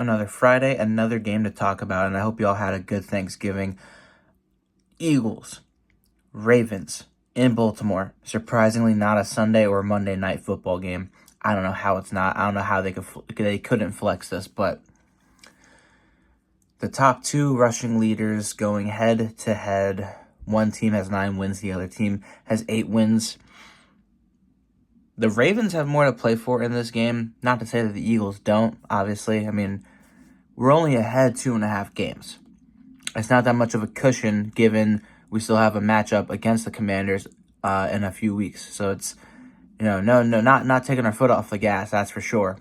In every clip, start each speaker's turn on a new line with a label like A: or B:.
A: Another Friday, another game to talk about, and I hope you all had a good Thanksgiving. Eagles, Ravens in Baltimore. Surprisingly, not a Sunday or Monday night football game. I don't know how it's not. I don't know how they couldn't flex this, but the top two rushing leaders going head to head. One team has 9 wins, the other team has 8 wins. The Ravens have more to play for in this game. Not to say that the Eagles don't, obviously. I mean, we're only ahead 2.5 games. It's not that much of a cushion given we still have a matchup against the Commanders in a few weeks. So it's, not taking our foot off the gas, that's for sure.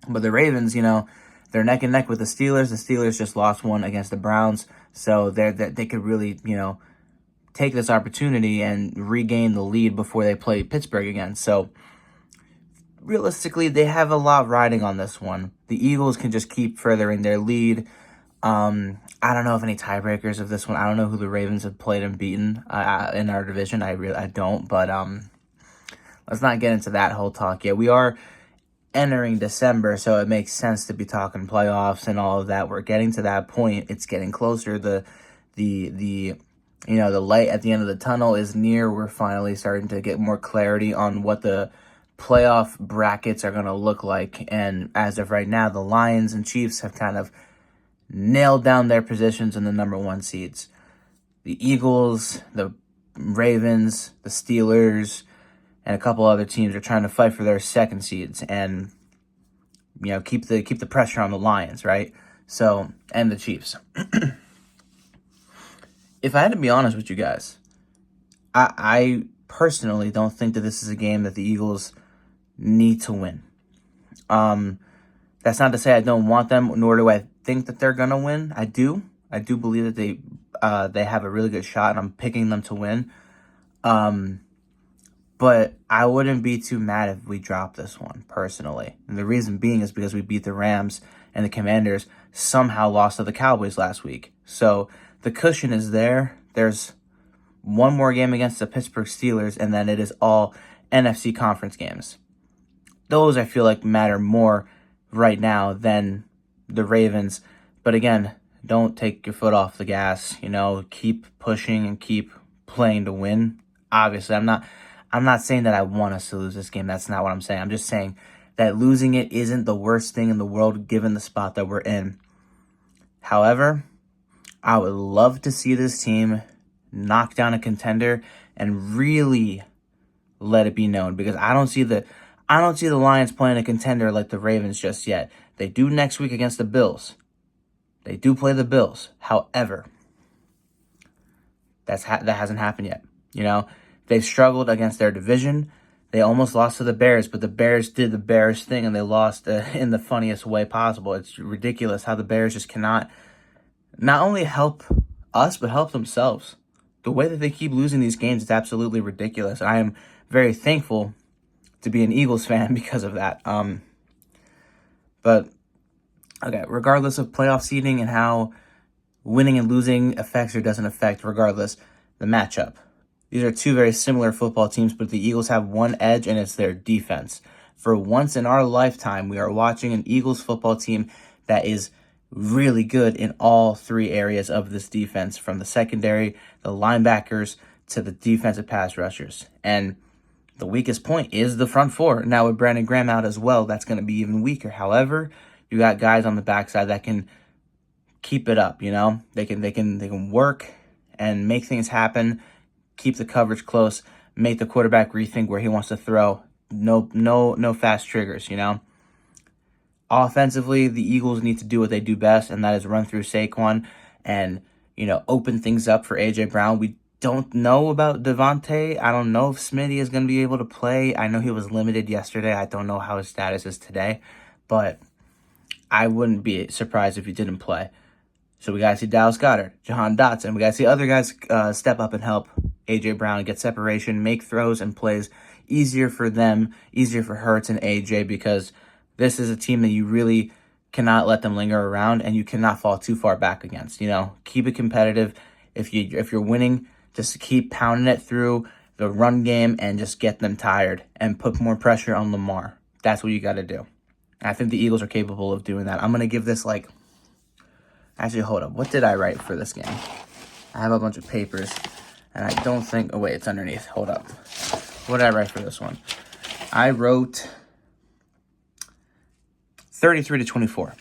A: But the Ravens, they're neck and neck with the Steelers. The Steelers just lost one against the Browns. So they could really, take this opportunity and regain the lead before they play Pittsburgh again. So realistically, they have a lot riding on this one. The Eagles can just keep furthering their lead. I don't know if any tiebreakers of this one. I don't know who the Ravens have played and beaten in our division. I don't. But let's not get into that whole talk yet. We are entering December, so it makes sense to be talking playoffs and all of that. We're getting to that point. It's getting closer. The light at the end of the tunnel is near. We're finally starting to get more clarity on what the playoff brackets are going to look like. And as of right now, the Lions and Chiefs have kind of nailed down their positions in the number 1 seeds. The Eagles, the Ravens, the Steelers, and a couple other teams are trying to fight for their 2nd seeds and keep the pressure on the Lions, right? So, and the Chiefs. If I had to be honest with you guys, I personally don't think that this is a game that the Eagles need to win. That's not to say I don't want them, nor do I think that they're gonna win. I do believe that they have a really good shot, and I'm picking them to win. But I wouldn't be too mad if we drop this one, personally. And the reason being is because we beat the Rams, and the Commanders somehow lost to the Cowboys last week. So the cushion is there. There's one more game against the Pittsburgh Steelers, and then it is all NFC conference games. Those I feel like matter more right now than the Ravens. But again, don't take your foot off the gas. Keep pushing and keep playing to win. Obviously, I'm not saying that I want us to lose this game. That's not what I'm saying. I'm just saying that losing it isn't the worst thing in the world given the spot that we're in. However, I would love to see this team knock down a contender and really let it be known, because I don't see the Lions playing a contender like the Ravens just yet. They do next week against the Bills. They do play the Bills. However, that hasn't happened yet. They've struggled against their division. They almost lost to the Bears, but the Bears did the Bears thing, and they lost in the funniest way possible. It's ridiculous how the Bears just cannot not only help us, but help themselves. The way that they keep losing these games is absolutely ridiculous. I am very thankful to be an Eagles fan because of that. But, okay, regardless of playoff seeding and how winning and losing affects or doesn't affect, regardless, the matchup. These are two very similar football teams, but the Eagles have one edge, and it's their defense. For once in our lifetime, we are watching an Eagles football team that is really good in all 3 areas of this defense, from the secondary, the linebackers, to the defensive pass rushers. And the weakest point is the front 4. Now with Brandon Graham out as well, that's going to be even weaker. However, you got guys on the backside that can keep it up, They can work and make things happen, keep the coverage close, make the quarterback rethink where he wants to throw. No fast triggers, Offensively, the Eagles need to do what they do best, and that is run through Saquon and, open things up for A.J. Brown. We don't know about Devontae. I don't know if Smitty is going to be able to play. I know he was limited yesterday. I don't know how his status is today, but I wouldn't be surprised if he didn't play. So we got to see Dallas Goedert, Jahan Dotson. We got to see other guys step up and help A.J. Brown get separation, make throws and plays easier for them, easier for Hurts and A.J., because this is a team that you really cannot let them linger around, and you cannot fall too far back against. Keep it competitive. If you're winning, just keep pounding it through the run game and just get them tired and put more pressure on Lamar. That's what you got to do. I think the Eagles are capable of doing that. I'm going to give this like... Actually, hold up. What did I write for this game? I have a bunch of papers, and I don't think... Oh, wait, it's underneath. Hold up. What did I write for this one? I wrote 33-24.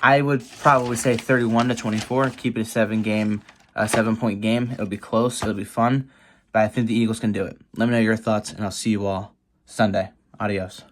A: I would probably say 31-24. Keep it a 7-point game. It'll be close. It'll be fun. But I think the Eagles can do it. Let me know your thoughts, and I'll see you all Sunday. Adios.